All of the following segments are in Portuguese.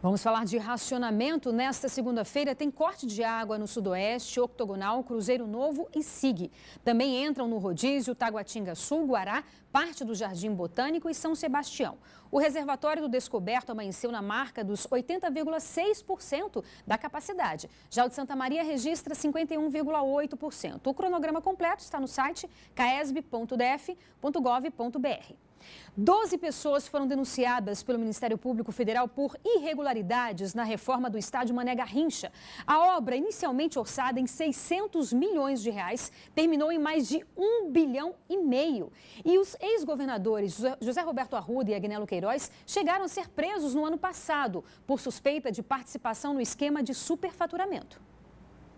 Vamos falar de racionamento. Nesta segunda-feira tem corte de água no Sudoeste, Octogonal, Cruzeiro Novo e SIG. Também entram no rodízio Taguatinga Sul, Guará, parte do Jardim Botânico e São Sebastião. O reservatório do Descoberto amanheceu na marca dos 80,6% da capacidade. Já o de Santa Maria registra 51,8%. O cronograma completo está no site caesb.df.gov.br. 12 pessoas foram denunciadas pelo Ministério Público Federal por irregularidades na reforma do estádio Mané Garrincha. A obra, inicialmente orçada em 600 milhões de reais, terminou em mais de 1,5 bilhão. E os ex-governadores José Roberto Arruda e Agnello Queiroz chegaram a ser presos no ano passado por suspeita de participação no esquema de superfaturamento.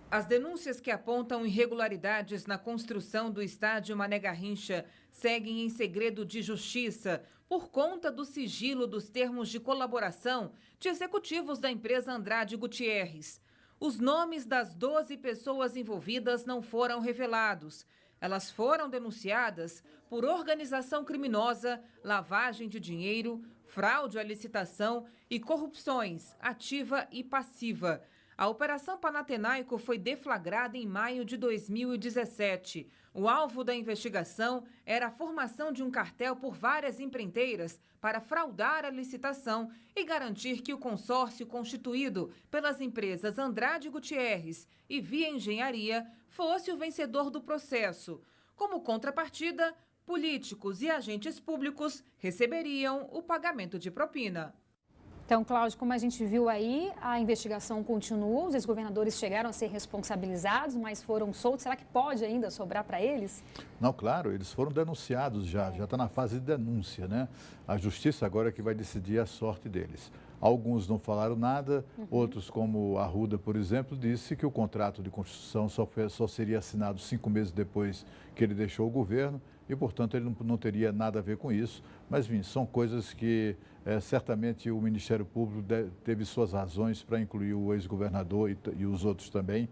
As denúncias que apontam irregularidades na construção do estádio Mané Garrincha seguem em segredo de justiça por conta do sigilo dos termos de colaboração de executivos da empresa Andrade Gutierrez. Os nomes das 12 pessoas envolvidas não foram revelados. Elas foram denunciadas por organização criminosa, lavagem de dinheiro, fraude à licitação e corrupções ativa e passiva. A Operação Panatenaico foi deflagrada em maio de 2017. O alvo da investigação era a formação de um cartel por várias empreiteiras para fraudar a licitação e garantir que o consórcio constituído pelas empresas Andrade Gutierrez e Via Engenharia fosse o vencedor do processo. Como contrapartida, políticos e agentes públicos receberiam o pagamento de propina. Então, Cláudio, como a gente viu aí, a investigação continua, os ex-governadores chegaram a ser responsabilizados, mas foram soltos. Será que pode ainda sobrar para eles? Não, claro, eles foram denunciados já está na fase de denúncia, né? A justiça agora é que vai decidir a sorte deles. Alguns não falaram nada, outros, como Arruda, por exemplo, disse que o contrato de construção só seria assinado 5 meses depois que ele deixou o governo e, portanto, ele não teria nada a ver com isso. Mas, enfim, são coisas que certamente o Ministério Público teve suas razões para incluir o ex-governador e os outros também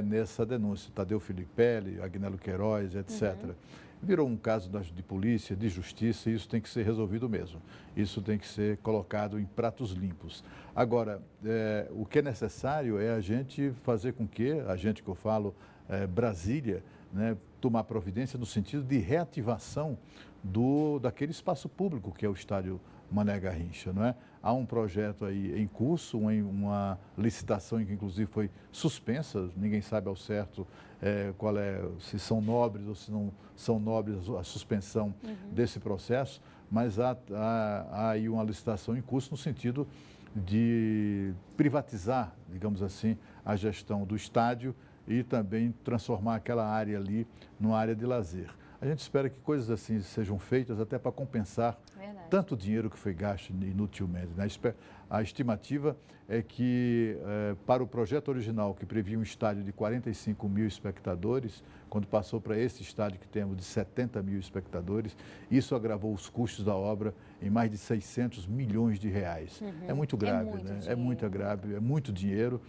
nessa denúncia. Tadeu Filipelli, Agnello Queiroz, etc. Virou um caso de polícia, de justiça, e isso tem que ser resolvido mesmo. Isso tem que ser colocado em pratos limpos. Agora, o que é necessário é a gente fazer com que, a gente que eu falo, Brasília, né, tomar providência no sentido de reativação daquele espaço público que é o estádio Mané Garrincha, não é? Há um projeto aí em curso, uma licitação que inclusive foi suspensa, ninguém sabe ao certo se são nobres ou se não são nobres a suspensão desse processo, mas há aí uma licitação em curso no sentido de privatizar, digamos assim, a gestão do estádio e também transformar aquela área ali numa área de lazer. A gente espera que coisas assim sejam feitas até para compensar tanto dinheiro que foi gasto inutilmente, né? A estimativa é que para o projeto original, que previa um estádio de 45 mil espectadores, quando passou para esse estádio que temos de 70 mil espectadores, isso agravou os custos da obra em mais de 600 milhões de reais. É muito grave, né? É muito grave, é muito dinheiro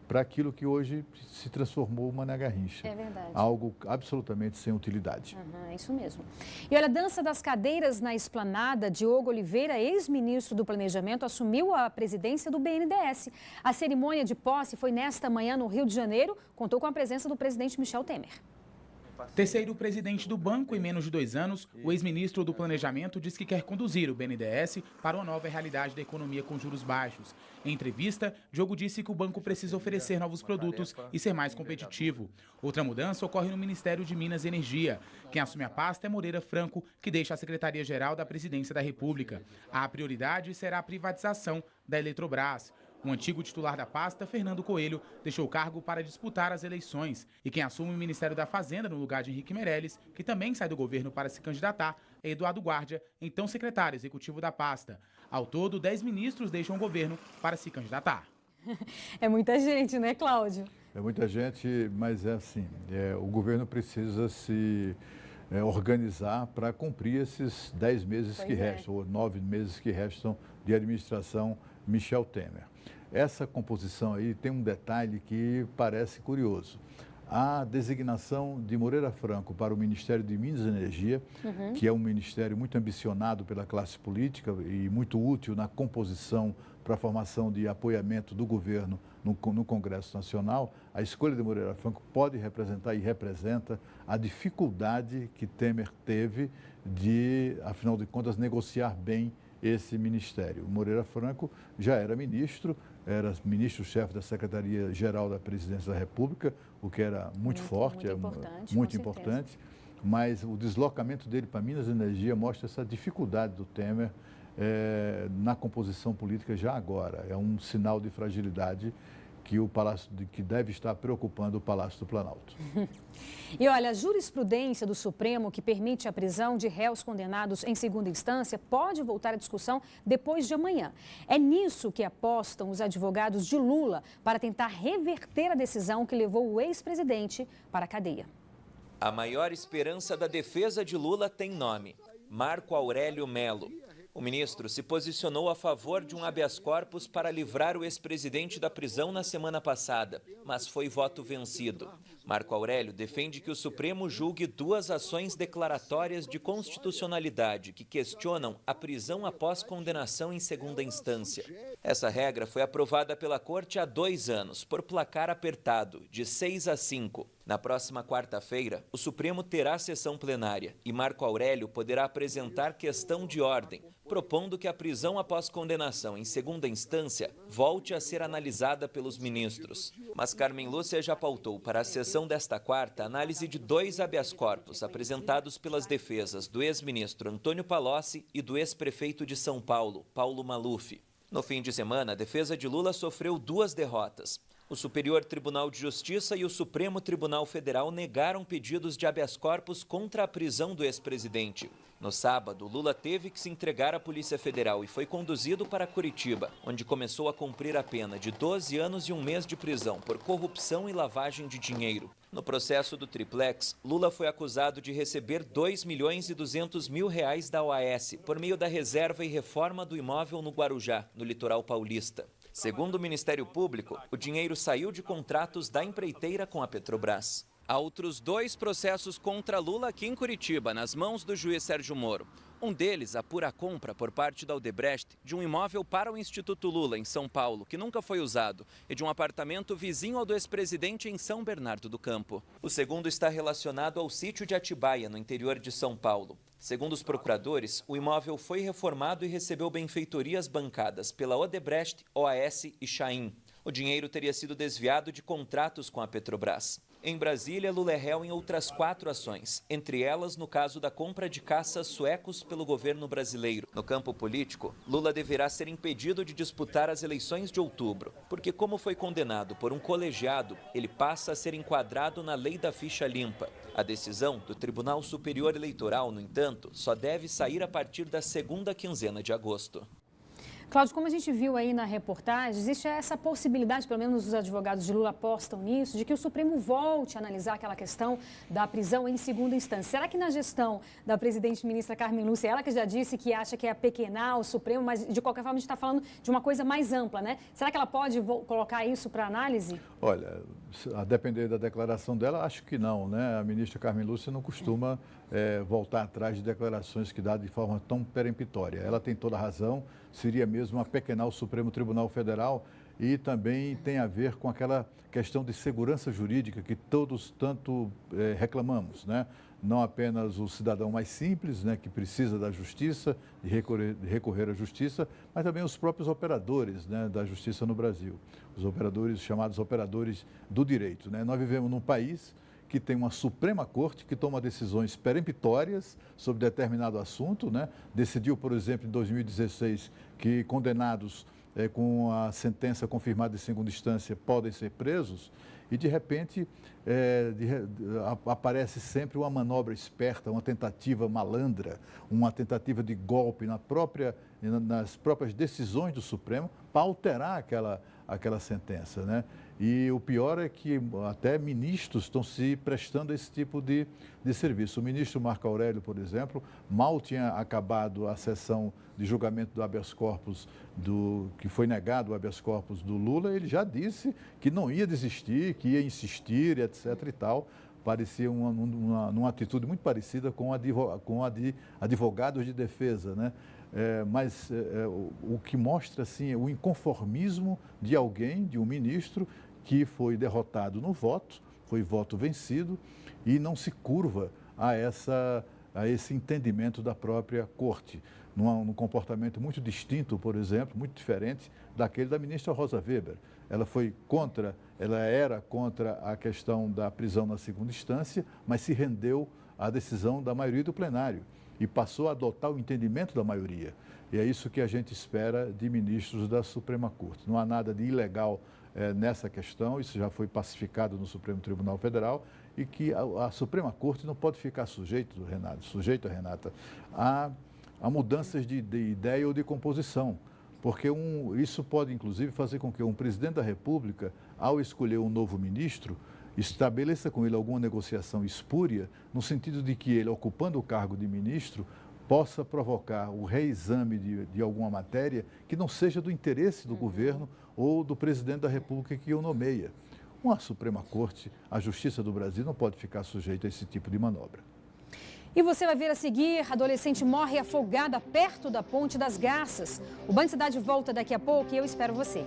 para aquilo que hoje se transformou o Mané Garrincha. É verdade. Algo absolutamente sem utilidade. É isso mesmo. E olha, a dança das cadeiras na Esplanada, Diogo Oliveira, ex-ministro do Planejamento, assumiu a presidência do BNDES. A cerimônia de posse foi nesta manhã no Rio de Janeiro, contou com a presença do presidente Michel Temer. Terceiro presidente do banco em menos de 2 anos, o ex-ministro do Planejamento diz que quer conduzir o BNDES para uma nova realidade da economia com juros baixos. Em entrevista, Diogo disse que o banco precisa oferecer novos produtos e ser mais competitivo. Outra mudança ocorre no Ministério de Minas e Energia. Quem assume a pasta é Moreira Franco, que deixa a Secretaria-Geral da Presidência da República. A prioridade será a privatização da Eletrobras. O antigo titular da pasta, Fernando Coelho, deixou o cargo para disputar as eleições. E quem assume o Ministério da Fazenda no lugar de Henrique Meirelles, que também sai do governo para se candidatar, é Eduardo Guardia, então secretário executivo da pasta. Ao todo, 10 ministros deixam o governo para se candidatar. É muita gente, né, Cláudio? É muita gente, mas é assim, o governo precisa se organizar para cumprir esses 10 meses que restam, ou 9 meses que restam de administração Michel Temer. Essa composição aí tem um detalhe que parece curioso. a designação de Moreira Franco para o Ministério de Minas e Energia, que é um ministério muito ambicionado pela classe política e muito útil na composição para a formação de apoiamento do governo no Congresso Nacional. A escolha de Moreira Franco pode representar e representa a dificuldade que Temer teve de, afinal de contas, negociar bem esse ministério. O Moreira Franco já era ministro-chefe da Secretaria-Geral da Presidência da República, o que era muito forte, muito importante, mas o deslocamento dele para Minas e Energia mostra essa dificuldade do Temer na composição política já agora. É um sinal de fragilidade que deve estar preocupando o Palácio do Planalto. E olha, a jurisprudência do Supremo que permite a prisão de réus condenados em segunda instância pode voltar à discussão depois de amanhã. É nisso que apostam os advogados de Lula para tentar reverter a decisão que levou o ex-presidente para a cadeia. A maior esperança da defesa de Lula tem nome: Marco Aurélio Melo. O ministro se posicionou a favor de um habeas corpus para livrar o ex-presidente da prisão na semana passada, mas foi voto vencido. Marco Aurélio defende que o Supremo julgue duas ações declaratórias de constitucionalidade que questionam a prisão após condenação em segunda instância. Essa regra foi aprovada pela Corte há 2 anos, por placar apertado, de 6-5. Na próxima quarta-feira, o Supremo terá sessão plenária e Marco Aurélio poderá apresentar questão de ordem, propondo que a prisão após condenação em segunda instância volte a ser analisada pelos ministros. Mas Carmen Lúcia já pautou para a sessão desta quarta a análise de 2 habeas corpus apresentados pelas defesas do ex-ministro Antônio Palocci e do ex-prefeito de São Paulo, Paulo Maluf. No fim de semana, a defesa de Lula sofreu 2 derrotas. O Superior Tribunal de Justiça e o Supremo Tribunal Federal negaram pedidos de habeas corpus contra a prisão do ex-presidente. No sábado, Lula teve que se entregar à Polícia Federal e foi conduzido para Curitiba, onde começou a cumprir a pena de 12 anos e 1 mês de prisão por corrupção e lavagem de dinheiro. No processo do triplex, Lula foi acusado de receber R$2.200.000 da OAS por meio da reserva e reforma do imóvel no Guarujá, no litoral paulista. Segundo o Ministério Público, o dinheiro saiu de contratos da empreiteira com a Petrobras. Há outros 2 processos contra Lula aqui em Curitiba, nas mãos do juiz Sérgio Moro. Um deles apura a compra por parte da Odebrecht de um imóvel para o Instituto Lula, em São Paulo, que nunca foi usado, e de um apartamento vizinho ao do ex-presidente em São Bernardo do Campo. O segundo está relacionado ao sítio de Atibaia, no interior de São Paulo. Segundo os procuradores, o imóvel foi reformado e recebeu benfeitorias bancadas pela Odebrecht, OAS e Chain. O dinheiro teria sido desviado de contratos com a Petrobras. Em Brasília, Lula é réu em outras 4 ações, entre elas no caso da compra de caças suecos pelo governo brasileiro. No campo político, Lula deverá ser impedido de disputar as eleições de outubro, porque como foi condenado por um colegiado, ele passa a ser enquadrado na lei da ficha limpa. A decisão do Tribunal Superior Eleitoral, no entanto, só deve sair a partir da segunda quinzena de agosto. Cláudio, como a gente viu aí na reportagem, existe essa possibilidade, pelo menos os advogados de Lula apostam nisso, de que o Supremo volte a analisar aquela questão da prisão em segunda instância. Será que na gestão da presidente ministra Carmen Lúcia, ela que já disse que acha que é apequenar o Supremo, mas de qualquer forma a gente está falando de uma coisa mais ampla, né? Será que ela pode colocar isso para análise? Olha, a depender da declaração dela, acho que não, né? A ministra Carmen Lúcia não costuma voltar atrás de declarações que dá de forma tão peremptória. Ela tem toda a razão, seria mesmo apequenar o Supremo Tribunal Federal e também tem a ver com aquela questão de segurança jurídica que todos tanto reclamamos, né? Não apenas o cidadão mais simples, né, que precisa da justiça, de recorrer à justiça, mas também os próprios operadores, né, da justiça no Brasil, os operadores chamados operadores do direito, né? Nós vivemos num país que tem uma Suprema Corte que toma decisões peremptórias sobre determinado assunto, né? Decidiu, por exemplo, em 2016, que condenados com a sentença confirmada em segunda instância podem ser presos e, de repente, aparece sempre uma manobra esperta, uma tentativa malandra, uma tentativa de golpe na própria nas próprias decisões do Supremo para alterar aquela sentença, né? E o pior é que até ministros estão se prestando a esse tipo de serviço. O ministro Marco Aurélio, por exemplo, mal tinha acabado a sessão de julgamento do habeas corpus, que foi negado o habeas corpus do Lula, ele já disse que não ia desistir, que ia insistir, etc. e tal. Parecia uma atitude muito parecida com a de advogados de defesa, né? Mas o que mostra assim, o inconformismo de alguém, de um ministro, que foi derrotado no voto, foi voto vencido e não se curva a esse entendimento da própria corte, num comportamento muito distinto, por exemplo, muito diferente daquele da ministra Rosa Weber. Ela era contra a questão da prisão na segunda instância, mas se rendeu à decisão da maioria do plenário e passou a adotar o entendimento da maioria. E é isso que a gente espera de ministros da Suprema Corte. Não há nada de ilegal nessa questão, isso já foi pacificado no Supremo Tribunal Federal, e que a Suprema Corte não pode ficar sujeito, Renata, a mudanças de ideia ou de composição, porque isso pode, inclusive, fazer com que um presidente da República, ao escolher um novo ministro, estabeleça com ele alguma negociação espúria, no sentido de que ele, ocupando o cargo de ministro, possa provocar o reexame de alguma matéria que não seja do interesse do governo ou do presidente da República que o nomeia. Uma Suprema Corte, a Justiça do Brasil não pode ficar sujeita a esse tipo de manobra. E você vai ver a seguir, adolescente morre afogada perto da Ponte das Garças. O Band Cidade volta daqui a pouco e eu espero você.